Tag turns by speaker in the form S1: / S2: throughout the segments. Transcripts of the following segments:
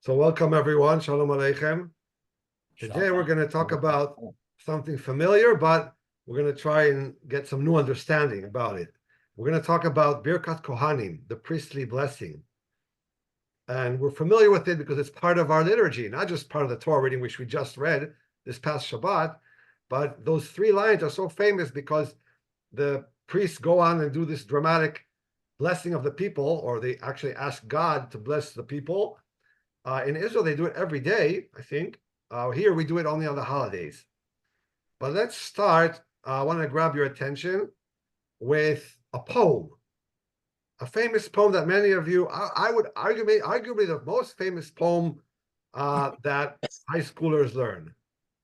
S1: So welcome everyone, Shalom Aleichem. Today we're going to talk about something familiar, but we're going to try and get some new understanding about it. We're going to talk about Birkat Kohanim, the priestly blessing. And we're familiar with it because it's part of our liturgy, not just part of the Torah reading, which we just read this past Shabbat, but those three lines are so famous because the priests go on and do this dramatic blessing of the people, or they actually ask God to bless the people. In Israel, they do it every day, I think. Here, we do it only on the holidays. But let's start. I want to grab your attention with a poem, a famous poem that many of you, I would arguably the most famous poem that high schoolers learn.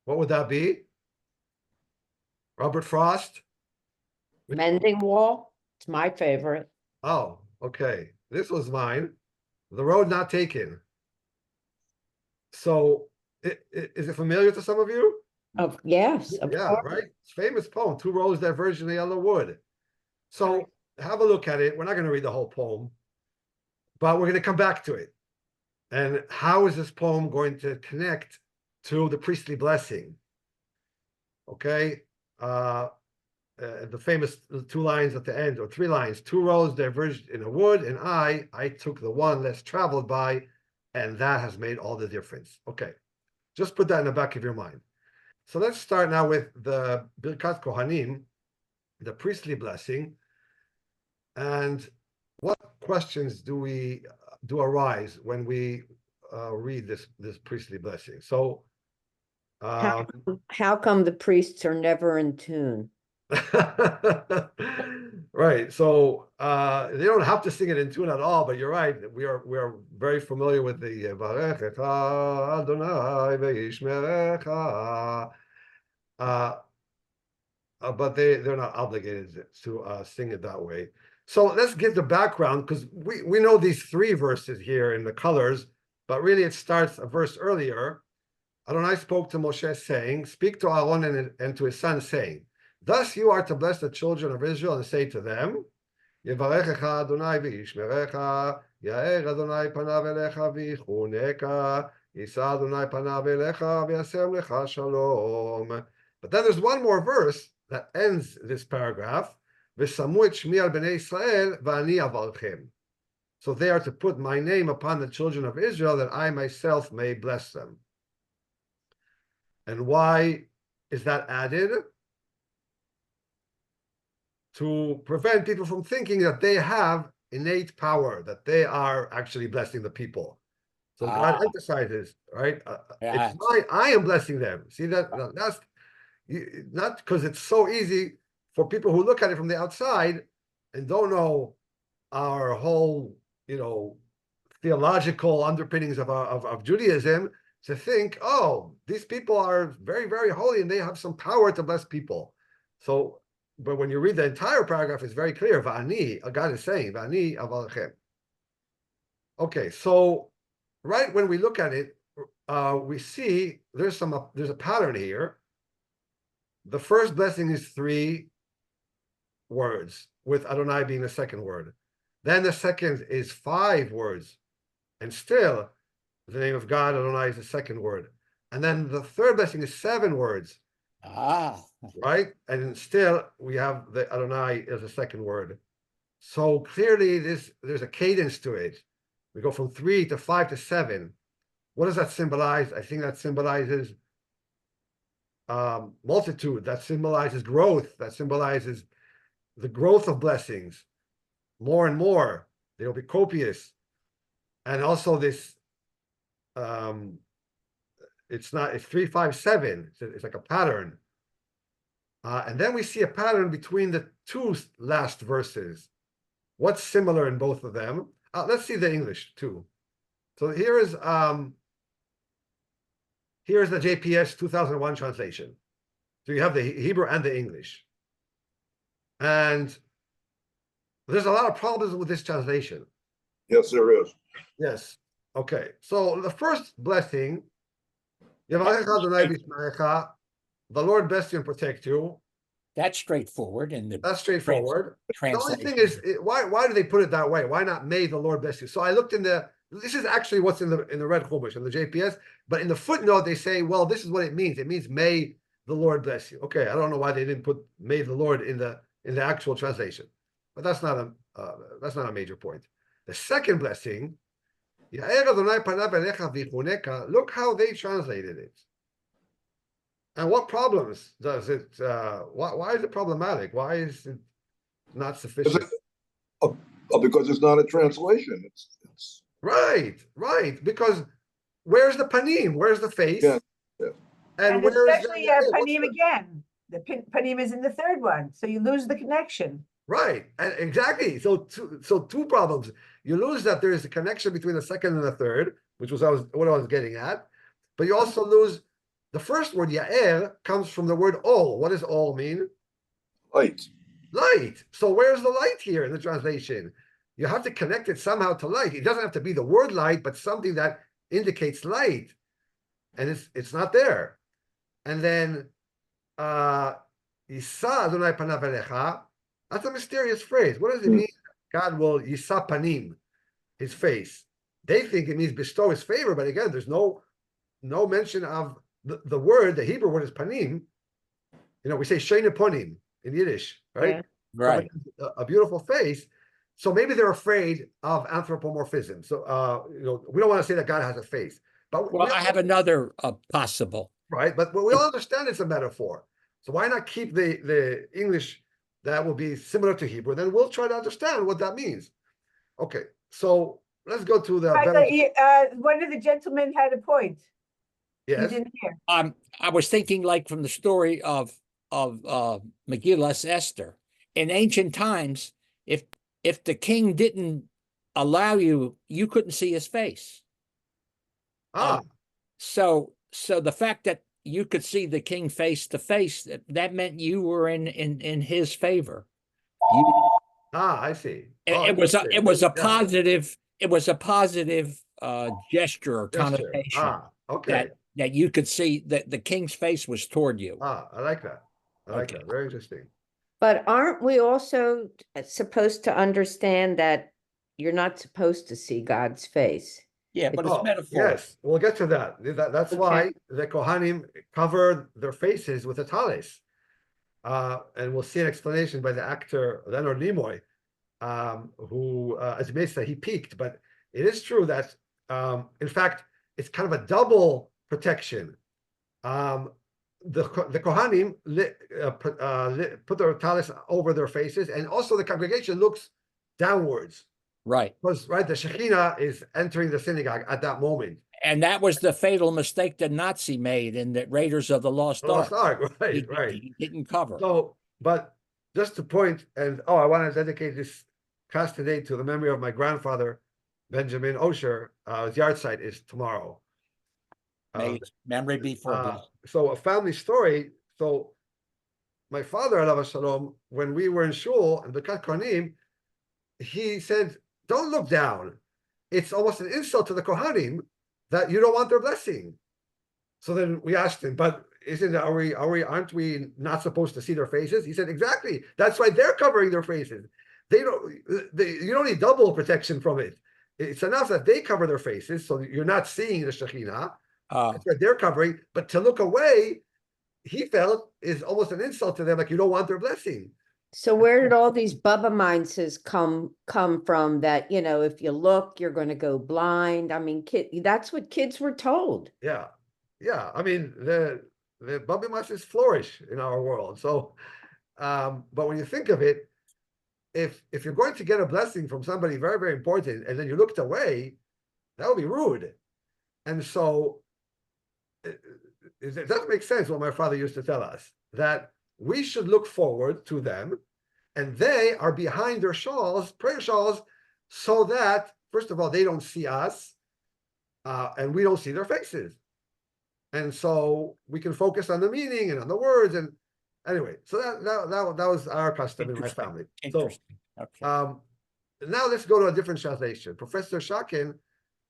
S1: What would that be? Robert Frost?
S2: Mending Wall. It's my favorite.
S1: Oh, okay. This was mine. The Road Not Taken. So, is it familiar to some of you?
S2: Yes, of course.
S1: Right? It's a famous poem, Two Roads Diverge in the Yellow Wood. So, have a look at it. We're not going to read the whole poem, but we're going to come back to it. And how is this poem going to connect to the priestly blessing? Okay? The famous two lines at the end, or three lines. Two roads diverged in a wood, and I took the one less traveled by, and that has made all the difference. Okay, just put that in the back of your mind. So let's start now with the Birkat Kohanim, the priestly blessing. And what questions do arise when we read this priestly blessing? So,
S2: How come the priests are never in tune?
S1: Right. So they don't have to sing it in tune at all, but you're right. We are very familiar with the Varechecha Adonai ve'yishmerecha. But they're not obligated to sing it that way. So let's give the background, because we know these three verses here in the colors, but really it starts a verse earlier. Adonai spoke to Moshe saying, "Speak to Aaron and to his son, saying, thus you are to bless the children of Israel and say to them, Yevarechecha Adonai v'yishmerecha, Ya'er Adonai panav elecha v'yichuneka, Yisa Adonai panav elecha v'yasem lecha shalom." But then there's one more verse that ends this paragraph, V'samu et shmi al bnei Israel v'ani avarchem. So they are to put my name upon the children of Israel, that I myself may bless them. And why is that added? To prevent people from thinking that they have innate power, that they are actually blessing the people. So God emphasizes, right? It's I am blessing them. See that's not because it's so easy for people who look at it from the outside and don't know our whole, theological underpinnings of Judaism, to think, oh, these people are very, very holy and they have some power to bless people. So, but when you read the entire paragraph, it's very clear. Va'ani, God is saying, Va'ani avalchem. Okay, so right when we look at it, we see there's a pattern here. The first blessing is 3 words, with Adonai being the second word. Then the second is 5 words, and still the name of God, Adonai, is the second word. And then the third blessing is 7 words. Right? And still we have the Adonai as a second word. So clearly there's a cadence to it. We go from 3 to 5 to 7. What does that symbolize? I think that symbolizes multitude. That symbolizes growth. That symbolizes the growth of blessings. More and more. They'll be copious. And also this it's 3, 5, 7. It's like a pattern. And then we see a pattern between the 2 last verses. What's similar in both of them? Let's see the English too. So here's the JPS 2001 translation. So you have the Hebrew and the English. And there's a lot of problems with this translation.
S3: Yes, there is.
S1: Yes. Okay. So the first blessing, the Lord bless you and protect you.
S4: That's straightforward.
S1: That's straightforward. The only
S4: Translation.
S1: thing is, why do they put it that way? Why not may the Lord bless you? So I looked in the This is actually what's in the red chumash in the JPS, but in the footnote they say, well, this is what it means. It means may the Lord bless you. Okay, I don't know why they didn't put may the Lord in the actual translation, but that's not a major point. The second blessing, look how they translated it. And what problems does it? Why is it problematic? Why is it not sufficient?
S3: Because it's not a translation. It's
S1: right. Because where's the panim? Where's the face?
S3: Yeah.
S5: And
S1: where is
S5: especially
S1: what's
S5: panim again. The panim is in the third one, so you lose the connection.
S1: Right, and exactly. So two problems. You lose that there is a connection between the second and the third, which was what I was getting at. But you also lose the first word, Ya'er, comes from the word ol. What does ol mean?
S3: light.
S1: Light. So where's the light here in the translation? You have to connect it somehow to light. It doesn't have to be the word light, but something that indicates light. And it's not there. And then Yisa Adonai panav elecha. That's a mysterious phrase. What does it mean? God will Yisa panim, his face. They think it means bestow his favor, but again, there's no mention of the word. The Hebrew word is panim. We say sheina ponim in Yiddish, right?
S2: Yeah.
S4: Right.
S1: A beautiful face. So maybe they're afraid of anthropomorphism. So we don't want to say that God has a face. But
S4: Well, I have another possible.
S1: right, but we all understand it's a metaphor. So why not keep the English that will be similar to Hebrew? Then we'll try to understand what that means. Okay, so let's go to the
S5: One of the gentlemen had a point. You
S1: yes.
S5: didn't hear.
S4: I was thinking like from the story of Megillas Esther. In ancient times, if the king didn't allow you, you couldn't see his face. So the fact that you could see the king face to face, that meant you were in his favor.
S1: I see.
S4: It was a positive. It was a positive gesture or connotation.
S1: Okay.
S4: That you could see that the king's face was toward you.
S1: I like that. I like that. Very interesting.
S2: But aren't we also supposed to understand that you're not supposed to see God's face?
S4: Yeah, but it's metaphor.
S1: Yes, we'll get to that. That's why the Kohanim covered their faces with a talis. And we'll see an explanation by the actor Leonard Nimoy, who, as you may say, he peaked. But it is true that, in fact, it's kind of a double protection. The Kohanim put their talis over their faces, and also the congregation looks downwards.
S4: Right.
S1: Because the Shekhinah is entering the synagogue at that moment.
S4: And that was the fatal mistake that Nazi made in the Raiders of the Lost Ark.
S1: Right.
S4: He didn't cover.
S1: So, but just to point, and I want to dedicate this class today to the memory of my grandfather, Benjamin Osher. His yard site is tomorrow.
S4: May his memory be for
S1: So a family story. So my father, alav shalom, when we were in shul in Birkat Kohanim, he said, "Don't look down. It's almost an insult to the Kohanim that you don't want their blessing." So then we asked him, "But aren't we not supposed to see their faces?" He said, "Exactly. That's why they're covering their faces. You don't need double protection from it. It's enough that they cover their faces, so you're not seeing the Shekhinah. That's what they're covering. But to look away, he felt, is almost an insult to them, like you don't want their blessing."
S2: So where did all these Bubba Mindses come from that, if you look, you're going to go blind? I mean, that's what kids were told.
S1: Yeah. I mean, the Bubba Mindses flourish in our world. So, but when you think of it, if you're going to get a blessing from somebody very, very important, and then you looked away, that would be rude. And so it doesn't make sense what my father used to tell us, that we should look forward to them, and they are behind their shawls, prayer shawls, so that, first of all, they don't see us, and we don't see their faces. And so we can focus on the meaning and on the words. And anyway, so that was our custom in my family. So now let's go to a different translation. Professor Shakin,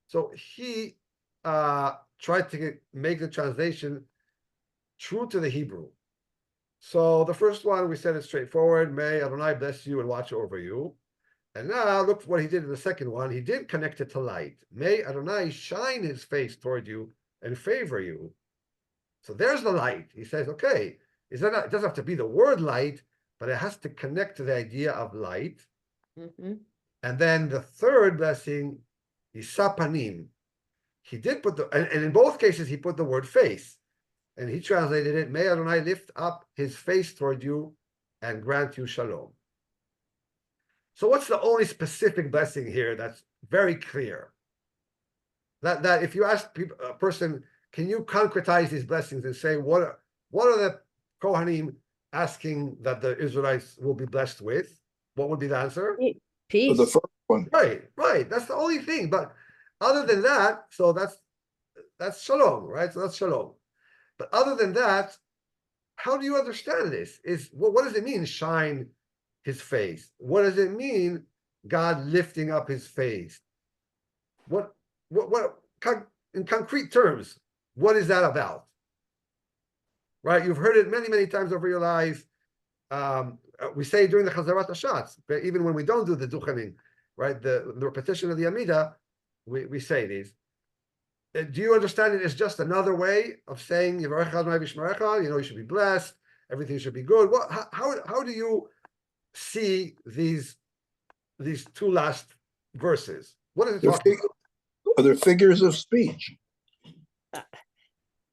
S1: so he tried to make the translation true to the Hebrew. So the first one, we said it's straightforward. May Adonai bless you and watch over you. And now look what he did in the second one. He did connect it to light. May Adonai shine his face toward you and favor you. So there's the light. He says, okay, it doesn't have to be the word light, but it has to connect to the idea of light.
S2: Mhm.
S1: And then the third blessing, Isapanim. He did put and in both cases, he put the word face. And he translated it, may Adonai lift up his face toward you and grant you shalom. So what's the only specific blessing here that's very clear? That if you ask a person, can you concretize these blessings and say, what are the Kohanim asking that the Israelites will be blessed with? What would be the answer?
S3: For
S2: Peace.
S3: the first one,
S1: Right. That's the only thing. But other than that, so that's shalom, right? So that's shalom. But other than that, how do you understand this? What does it mean, shine his face? What does it mean, God lifting up his face? What in concrete terms, what is that about? Right? You've heard it many times over your life. We say during the Chazarat Hashatz, but even when we don't do the Duchanim, right? The repetition of the Amida, we say these. Do you understand it as just another way of saying, you know, you should be blessed, everything should be good? How do you see these two last verses? What is it talking about?
S3: are there figures of speech?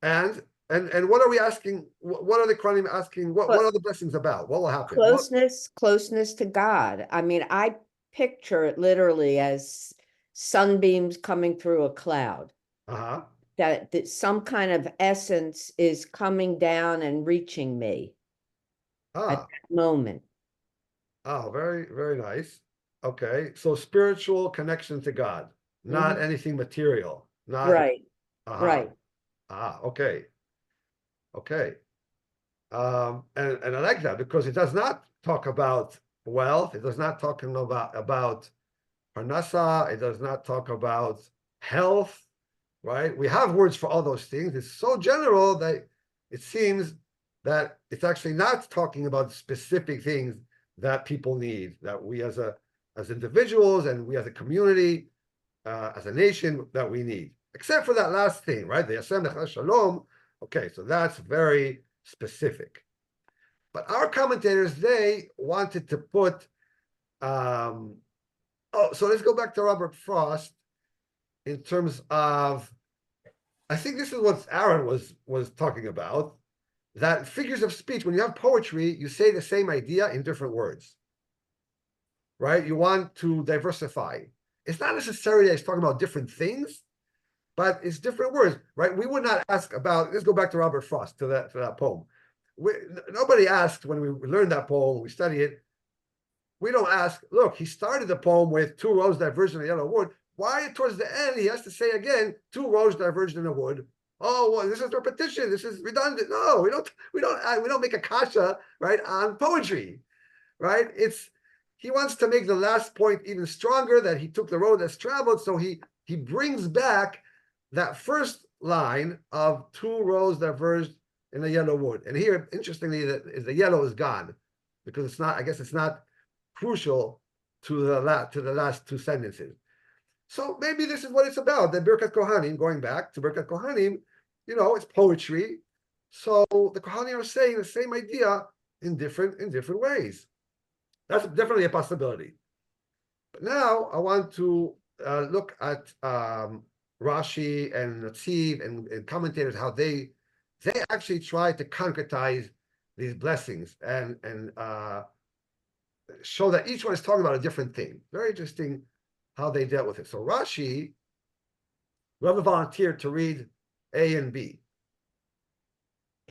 S1: And what are we asking? What are the Kohanim asking? What are the blessings about? What will happen?
S2: Closeness to God. I mean, I picture it literally as sunbeams coming through a cloud.
S1: Uh-huh.
S2: That some kind of essence is coming down and reaching me at that moment.
S1: Oh, very nice. Okay, so spiritual connection to God, not anything material. Not
S2: Right. Right.
S1: Okay. And I like that because it does not talk about wealth. It does not talk about parnasa. It does not talk about health. Right? We have words for all those things. It's so general that it seems that it's actually not talking about specific things that people need, that we as individuals and we as a community, as a nation, that we need. Except for that last thing, right? The Yasem Nechal Shalom. Okay, so that's very specific. But our commentators, they wanted to put, so let's go back to Robert Frost in terms of, I think this is what Aaron was talking about, that figures of speech, when you have poetry, you say the same idea in different words, right? You want to diversify. It's not necessarily that he's talking about different things, but it's different words, right? We would not ask about, let's go back to Robert Frost, to that poem. Nobody asked when we learned that poem, we study it, we don't ask, look, he started the poem with two rows diverging in a yellow wood. Why towards the end he has to say again, two rows diverged in a wood? Oh, well, this is repetition. This is redundant. No, we don't make a kasha, right, on poetry, right? He wants to make the last point even stronger, that he took the road that's traveled. So he brings back that first line of two rows diverged in a yellow wood. And here, interestingly, the yellow is gone because it's not. I guess it's not crucial to the last two sentences. So maybe this is what it's about. The Birkat Kohanim, going back to Birkat Kohanim, it's poetry. So the Kohanim are saying the same idea in different ways. That's definitely a possibility. But now I want to look at Rashi and Netziv and commentators, how they actually try to concretize these blessings and show that each one is talking about a different thing. Very interesting how they dealt with it. So Rashi, we have a volunteer to read A and B.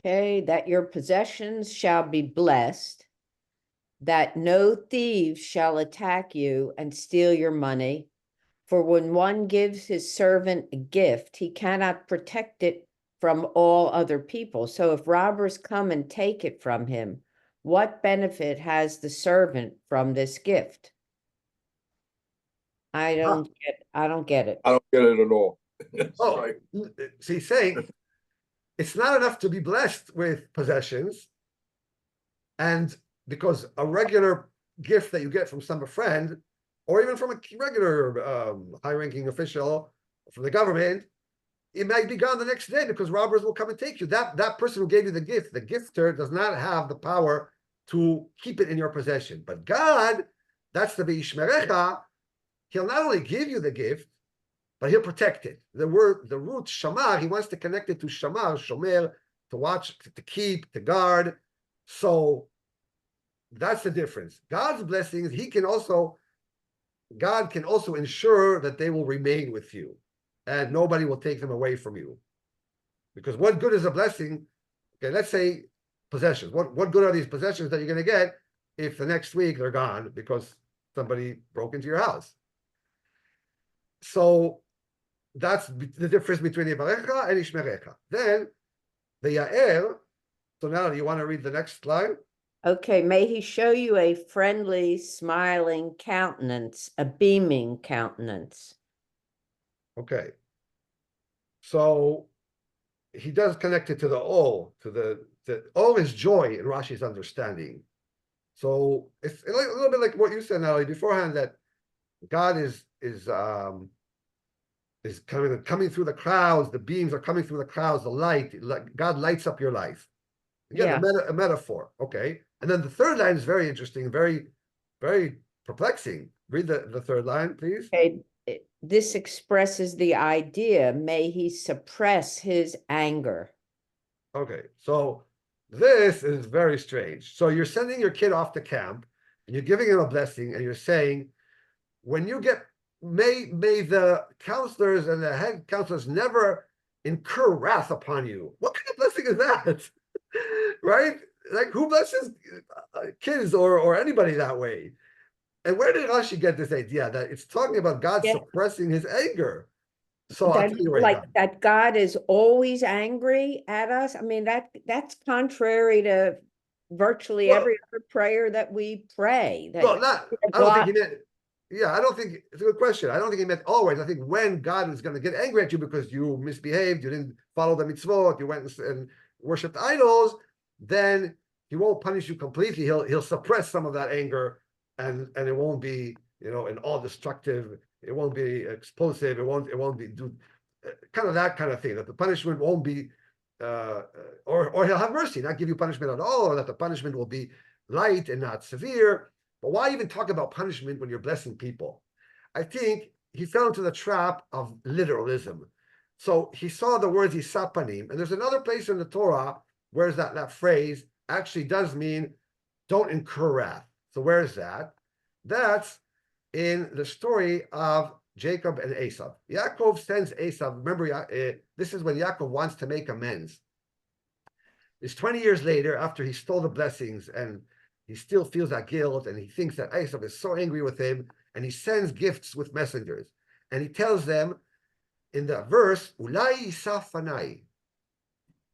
S2: Okay, that your possessions shall be blessed, that no thieves shall attack you and steal your money. For when one gives his servant a gift, he cannot protect it from all other people. So if robbers come and take it from him, what benefit has the servant from this gift? I don't get it.
S3: I don't get it at all.
S1: Oh,
S3: Right.
S1: so he's saying it's not enough to be blessed with possessions, and because a regular gift that you get from some friend or even from a regular high-ranking official from the government, it might be gone the next day because robbers will come and take you. That person who gave you the gifter, does not have the power to keep it in your possession. But God, that's the V'yishmerecha, he'll not only give you the gift, but he'll protect it. The root shamar, he wants to connect it to shamar, shomer, to watch, to keep, to guard. So that's the difference. God's blessings, God can also ensure that they will remain with you and nobody will take them away from you. Because what good is a blessing? Okay, let's say possessions. What good are these possessions that you're going to get if the next week they're gone because somebody broke into your house? So that's the difference between Yivarecha and Yishmerecha. Then the Ya'er, so now you want to read the next slide?
S2: Okay, may he show you a friendly, smiling countenance, a beaming countenance.
S1: Okay. So he does connect it to the O, to the O is joy in Rashi's understanding. So it's a little bit like what you said, Natalie, beforehand, that God is coming through the clouds, the beams are coming through the clouds, the light, God lights up your life. Again, a metaphor, okay? And then the third line is very interesting, very, very perplexing. Read the third line, please.
S2: Okay, this expresses the idea, may he suppress his anger.
S1: Okay, so this is very strange. So you're sending your kid off to camp, and you're giving him a blessing, and you're saying, when you get, may the counselors and the head counselors never incur wrath upon you. What kind of blessing is that? Right? Like, who blesses kids or anybody that way? And where did Rashi get this idea that it's talking about God suppressing his anger? So I'll tell you right now.
S2: That God is always angry at us. I mean, that's contrary to virtually every other prayer that we pray.
S1: I don't think he meant, I don't think, it's a good question. I don't think he meant always. I think when God is going to get angry at you because you misbehaved, you didn't follow the mitzvot, you went and worshipped idols, then he won't punish you completely. He'll suppress some of that anger, and it won't be, an all destructive. It won't be explosive. It won't be kind of that kind of thing. That the punishment won't be, or he'll have mercy, not give you punishment at all, or that the punishment will be light and not severe. But why even talk about punishment when you're blessing people? I think he fell into the trap of literalism. So he saw the words isapanim, and there's another place in the Torah where that phrase actually does mean don't incur wrath. So where is that? That's in the story of Jacob and Esav. Yaakov sends Esav. Remember, this is when Yaakov wants to make amends. It's 20 years later after he stole the blessings, and he still feels that guilt, and he thinks that Esav is so angry with him, and he sends gifts with messengers. And he tells them in the verse, Ulai Isaf Fanai,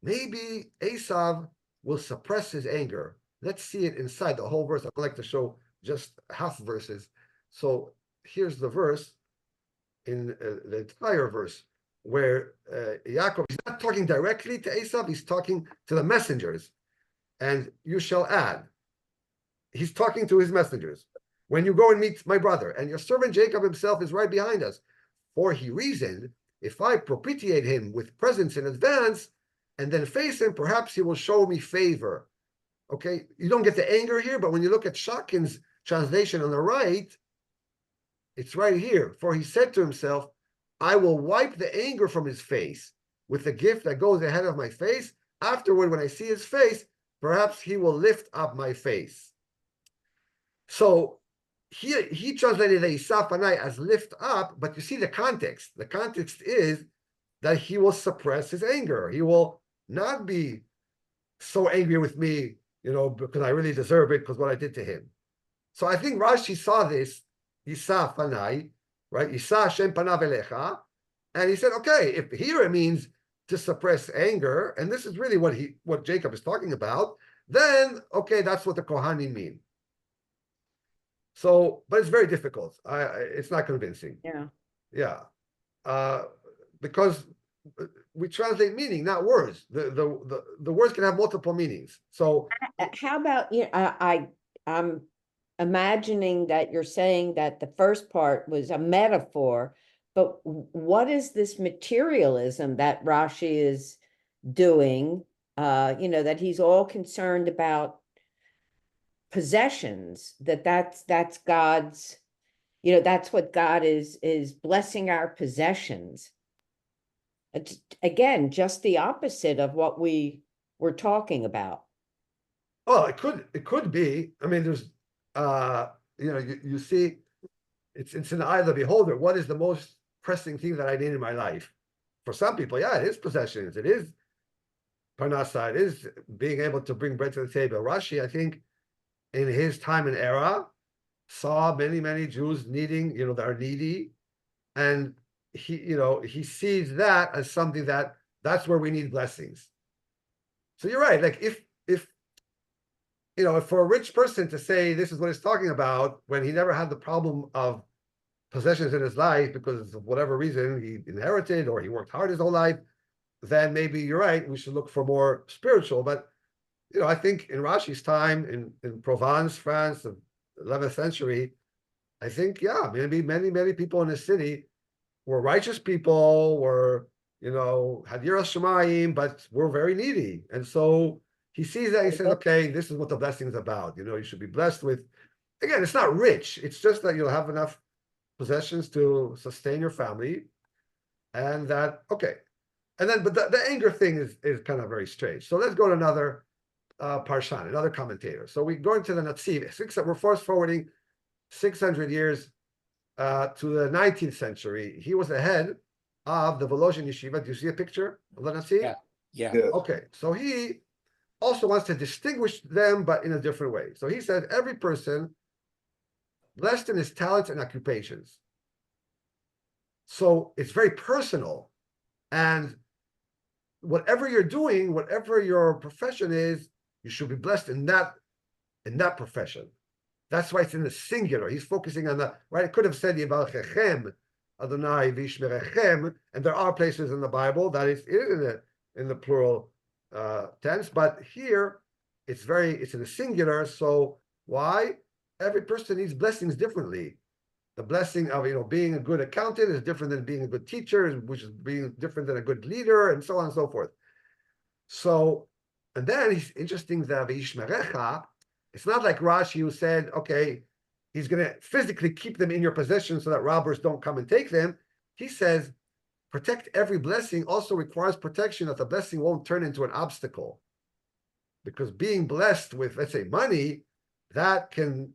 S1: maybe Esav will suppress his anger. Let's see it inside the whole verse. I'd like to show just half verses. So here's the verse in the entire verse where Yaakov, he's not talking directly to Esav, he's talking to the messengers. And you shall add, he's talking to his messengers. When you go and meet my brother, and your servant Jacob himself is right behind us, for he reasoned, if I propitiate him with presents in advance, and then face him, perhaps he will show me favor. Okay, you don't get the anger here, but when you look at Shakin's translation on the right, it's right here. For he said to himself, I will wipe the anger from his face with the gift that goes ahead of my face. Afterward, when I see his face, perhaps he will lift up my face. So he translated Isaf Anai as lift up, but you see the context. The context is that he will suppress his anger. He will not be so angry with me, because I really deserve it because what I did to him. So I think Rashi saw this, Yisa Fanai, right? Yisa Shem Panav Elecha, and he said, okay, if here it means to suppress anger, and this is really what Jacob is talking about, then okay, that's what the Kohanim mean. So, but it's very difficult. It's not convincing. Yeah. Because we translate meaning, not words. The words can have multiple meanings. So
S2: how about I'm imagining that you're saying that the first part was a metaphor, but what is this materialism that Rashi is doing? That he's all concerned about possessions, that's God's, that's what God is blessing our possessions. It's, again, just the opposite of what we were talking about.
S1: Well, it could be. I mean, there's you see, it's in the eye of the beholder. What is the most pressing thing that I need in my life? For some people, yeah, it is possessions, it is parnasa, it is being able to bring bread to the table. Rashi, I think, in his time and era, saw many Jews needing, that are needy, and he sees that as something that's where we need blessings. So you're right. Like if for a rich person to say this is what he's talking about when he never had the problem of possessions in his life because of whatever reason he inherited or he worked hard his whole life, then maybe you're right. We should look for more spiritual. But I think in Rashi's time in Provence, France, the 11th century, I think maybe many people in the city were righteous people, were had yiras shamayim, but were very needy, and so he sees that, he says, okay, this is what the blessing is about. You should be blessed with, again, it's not rich, it's just that you'll have enough possessions to sustain your family, and that, okay. And then, but the anger thing is kind of very strange. So let's go to another parshan, another commentator. So we're going to the Netziv. We're fast forwarding 600 years to the 19th century. He was the head of the Volozhin Yeshiva. Do you see a picture of the Netziv?
S4: Yeah.
S3: Yes.
S1: Okay, so he also wants to distinguish them, but in a different way. So he said, every person blessed in his talents and occupations. So it's very personal. And whatever you're doing, whatever your profession is, you should be blessed in that profession. That's why it's in the singular. He's focusing on the, right? It could have said Yivalchechem, Adonai v'yishmerechem, and there are places in the Bible that it is in the plural tense, but here it's in the singular. So why? Every person needs blessings differently. The blessing of being a good accountant is different than being a good teacher, which is being different than a good leader, and so on and so forth. So, and then it's interesting that v'yishmerecha, it's not like Rashi who said, okay, he's going to physically keep them in your possession so that robbers don't come and take them. He says, protect every blessing also requires protection that the blessing won't turn into an obstacle. Because being blessed with, let's say, money, that can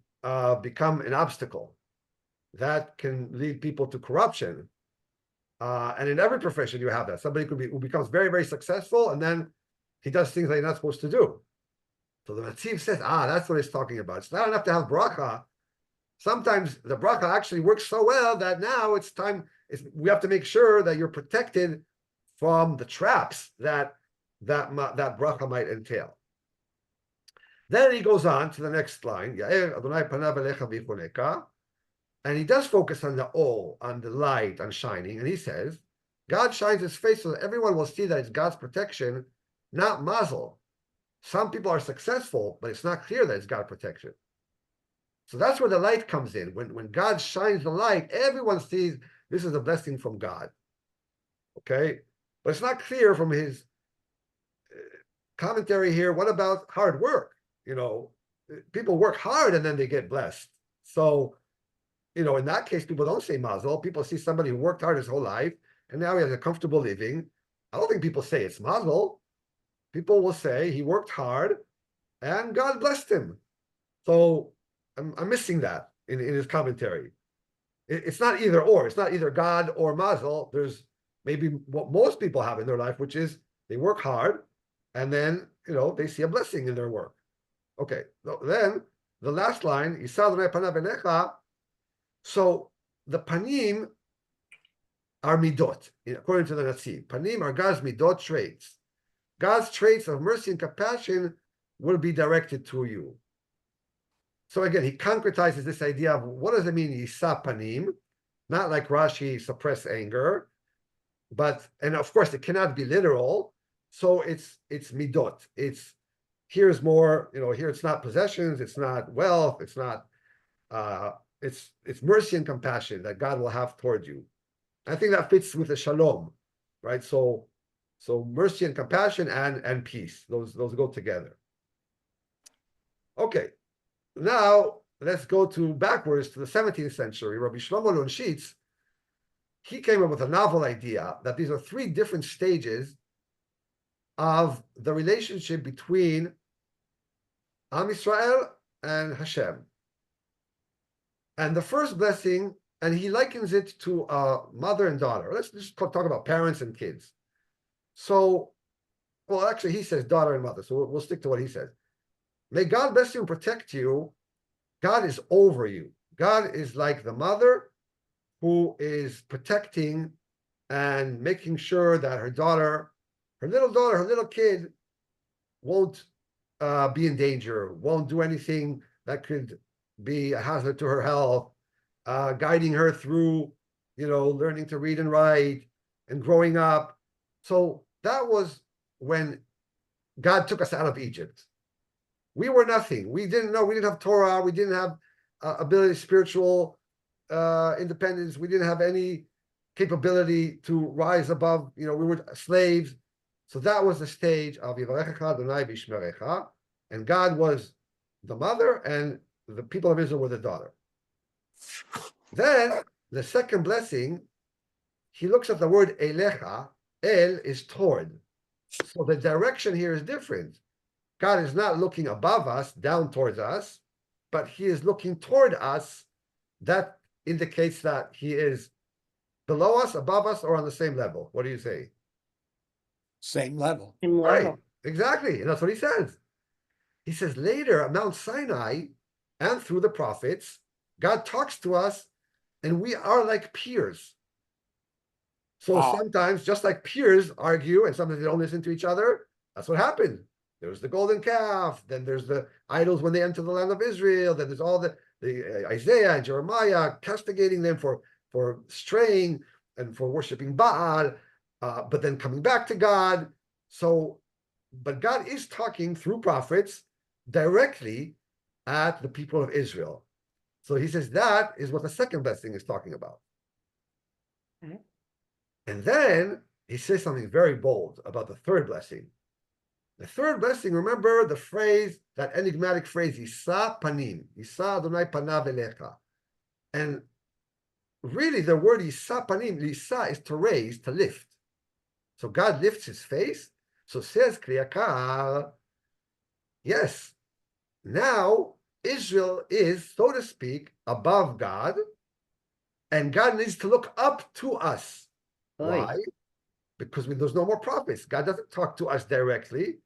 S1: become an obstacle. That can lead people to corruption. And in every profession, you have that. Somebody who becomes very, very successful, and then he does things that he's not supposed to do. So the Netziv says, that's what he's talking about. It's not enough to have bracha. Sometimes the bracha actually works so well that now it's time, we have to make sure that you're protected from the traps that bracha might entail. Then he goes on to the next line, and he does focus on the all, on the light, on shining, and he says, God shines his face so that everyone will see that it's God's protection, not mazel. Some people are successful, but it's not clear that it's God's protection. So that's where the light comes in. When God shines the light, everyone sees this is a blessing from God. Okay? But it's not clear from his commentary here. What about hard work? People work hard and then they get blessed. So, in that case, people don't say mazel. People see somebody who worked hard his whole life and now he has a comfortable living. I don't think people say it's mazel. People will say he worked hard and God blessed him. So I'm missing that in his commentary. It's not either or. It's not either God or mazel. There's maybe what most people have in their life, which is they work hard and then, they see a blessing in their work. Okay, then the last line, so the panim are midot, according to the Netziv. Panim are God's midot traits. God's traits of mercy and compassion will be directed to you. So again, he concretizes this idea of what does it mean, Yisa panim? Not like Rashi, suppress anger, and of course it cannot be literal. So it's midot. Here's more, here it's not possessions, it's not wealth, it's not It's mercy and compassion that God will have toward you. I think that fits with the shalom, right? So mercy and compassion and peace, those go together. Okay, now let's go backwards to the 17th century. Rabbi Shlomo Lonshitz, he came up with a novel idea that these are three different stages of the relationship between Am Yisrael and Hashem. And the first blessing, and he likens it to a mother and daughter. Let's just talk about parents and kids. So, well, actually, he says daughter and mother, so we'll stick to what he says. May God bless you and protect you. God is over you. God is like the mother who is protecting and making sure that her little kid won't be in danger, won't do anything that could be a hazard to her health, guiding her through, learning to read and write and growing up. So that was when God took us out of Egypt. We were nothing. We didn't have Torah. We didn't have ability, spiritual independence. We didn't have any capability to rise above, we were slaves. So that was the stage of Yivarechecha Adonai B'Yishmerecha, and God was the mother and the people of Israel were the daughter. Then the second blessing, he looks at the word Elecha. El is toward. So the direction here is different. God is not looking above us, down towards us, but he is looking toward us. That indicates that he is below us, above us, or on the same level. What do you say?
S4: Same level.
S2: Same
S1: Right,
S2: level.
S1: exactly. And that's what he says. He says later at Mount Sinai and through the prophets, God talks to us and we are like peers. So sometimes, just like peers argue and sometimes they don't listen to each other, that's what happened. There's the golden calf, then there's the idols when they enter the land of Israel, then there's all the Isaiah and Jeremiah castigating them for straying and for worshiping Baal, but then coming back to God. So, but God is talking through prophets directly at the people of Israel. So he says that is what the second blessing is talking about.
S2: Okay.
S1: And then he says something very bold about the third blessing. The third blessing, remember the phrase, that enigmatic phrase, Yisa panim, Yisa Adonai panav elecha. And really the word Yisa panim, Yisa is to raise, to lift. So God lifts his face. So says Kriyakar, yes, now Israel is, so to speak, above God, and God needs to look up to us.
S2: Oy.
S1: Why? Because there's no more prophets. God doesn't talk to us directly.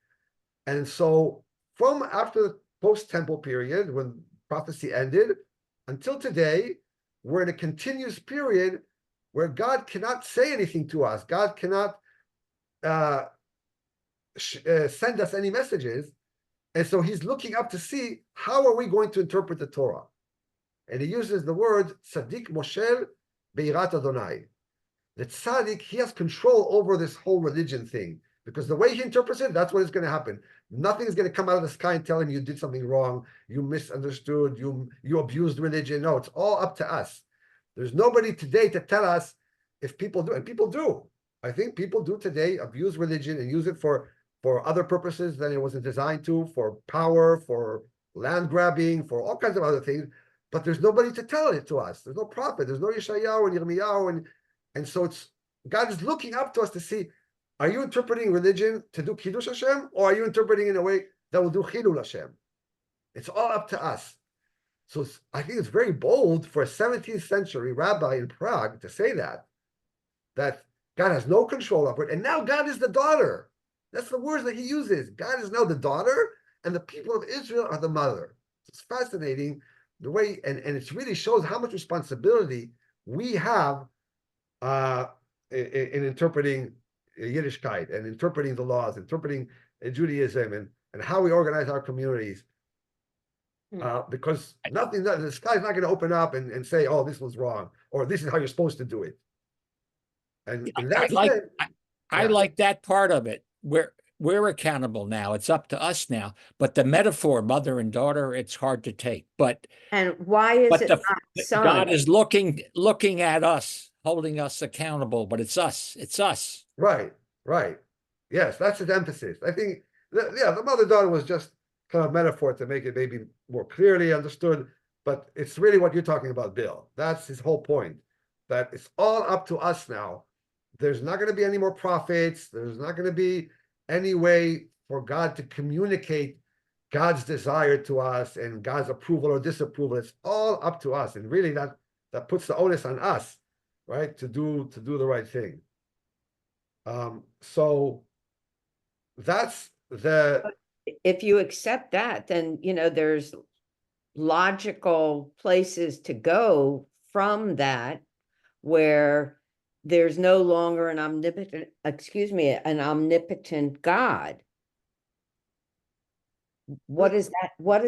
S1: And so from after the post-temple period, when prophecy ended, until today, we're in a continuous period where God cannot say anything to us. God cannot send us any messages. And so he's looking up to see how are we going to interpret the Torah. And he uses the word Tzaddik Moshel Beirat Adonai. That Tzaddik, he has control over this whole religion thing. Because the way he interprets it, that's what is going to happen. Nothing is going to come out of the sky and tell him you did something wrong, you misunderstood, you abused religion. No, it's all up to us. There's nobody today to tell us if people do, and people do. I think people do today abuse religion and use it for other purposes than it wasn't designed to, for power, for land grabbing, for all kinds of other things. But there's nobody to tell it to us. There's no prophet. There's no Yeshayahu and Yirmiyahu. And so God is looking up to us to see, are you interpreting religion to do Kiddush Hashem, or are you interpreting in a way that will do Chilul Hashem? It's all up to us. So I think it's very bold for a 17th century rabbi in Prague to say that God has no control over it. And now God is the daughter. That's the words that he uses. God is now the daughter, and the people of Israel are the mother. It's fascinating the way, and it really shows how much responsibility we have in interpreting Yiddishkeit and interpreting the laws, interpreting Judaism, and how we organize our communities. Because the sky's not going to open up and say, oh, this was wrong, or this is how you're supposed to do it. And
S4: I like that part of it, where we're accountable now. It's up to us now. But the metaphor, mother and daughter, it's hard to take. But
S2: And why is
S4: but
S2: it
S4: the
S2: not son?
S4: God is looking at us, holding us accountable. But it's us. It's us.
S1: Right, right. Yes, that's his emphasis. I think, yeah, the mother-daughter was just kind of metaphor to make it maybe more clearly understood, but it's really what you're talking about, Bill. That's his whole point, that it's all up to us now. There's not going to be any more prophets. There's not going to be any way for God to communicate God's desire to us and God's approval or disapproval. It's all up to us. And really that puts the onus on us, right, to do the right thing. So that's the
S2: If you accept that, then, there's logical places to go from that where there's no longer an omnipotent God. What does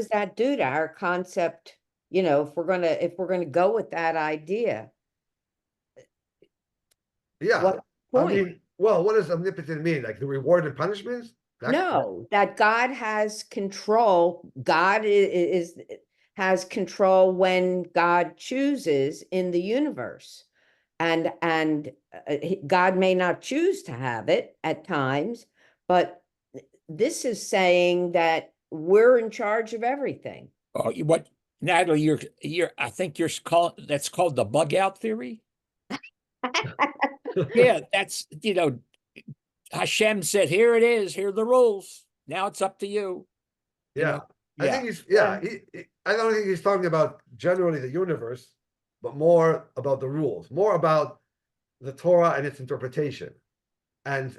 S2: that do to our concept? If we're gonna go with that idea,
S1: yeah.
S2: what
S1: I
S2: point?
S1: mean, well, what does omnipotent mean? Like the reward and punishments?
S2: No, that God has control. God has control when God chooses in the universe. And God may not choose to have it at times, but this is saying that we're in charge of everything.
S4: Oh, what, Natalie? I think that's called the bug out theory. Yeah, that's Hashem said, "Here it is. Here are the rules. Now it's up to you."
S1: Yeah. I think he's
S2: Yeah.
S1: I don't think he's talking about generally the universe, but more about the rules, more about the Torah and its interpretation. And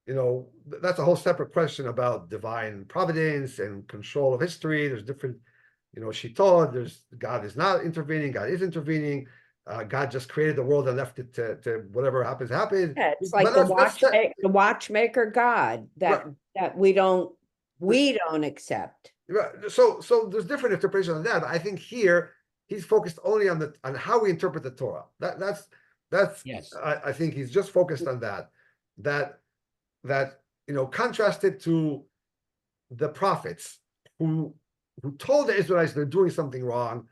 S1: that's a whole separate question about divine providence and control of history. There's different, Shittot, there's God is not intervening, God is intervening. God just created the world and left it to whatever happens.
S2: Yeah, it's like the watchmaker God that we don't accept.
S1: Right. So there's different interpretations of that. But I think here he's focused only on how we interpret the Torah. That's
S4: Yes.
S1: I think he's just focused on that contrasted to the prophets who told the Israelites they're doing something wrong,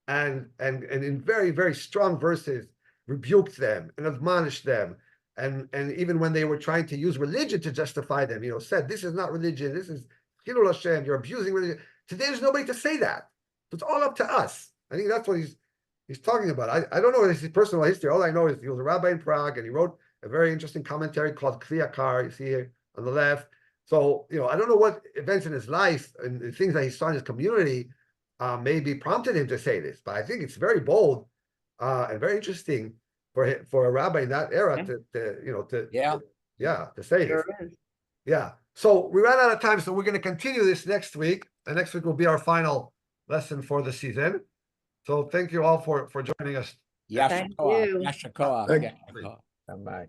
S1: and in very, very strong verses rebuked them and admonished them, and even when they were trying to use religion to justify them, said this is not religion, this is Chilul Hashem, you're abusing religion. Today there's nobody to say that. It's all up to us. I think that's what he's talking about. I don't know his personal history. All I know is he was a rabbi in Prague and he wrote a very interesting commentary called Kliyakar, you see here on the left. So, I don't know what events in his life and things that he saw in his community maybe prompted him to say this, but I think it's very bold and very interesting for a rabbi in that era to say this. Yeah. So we ran out of time, so we're going to continue this next week. And next week will be our final lesson for the season. So thank you all for joining us.
S2: Thank you.
S4: Yashakoa.
S3: Thank you.
S4: Yashakoa.
S3: Bye-bye.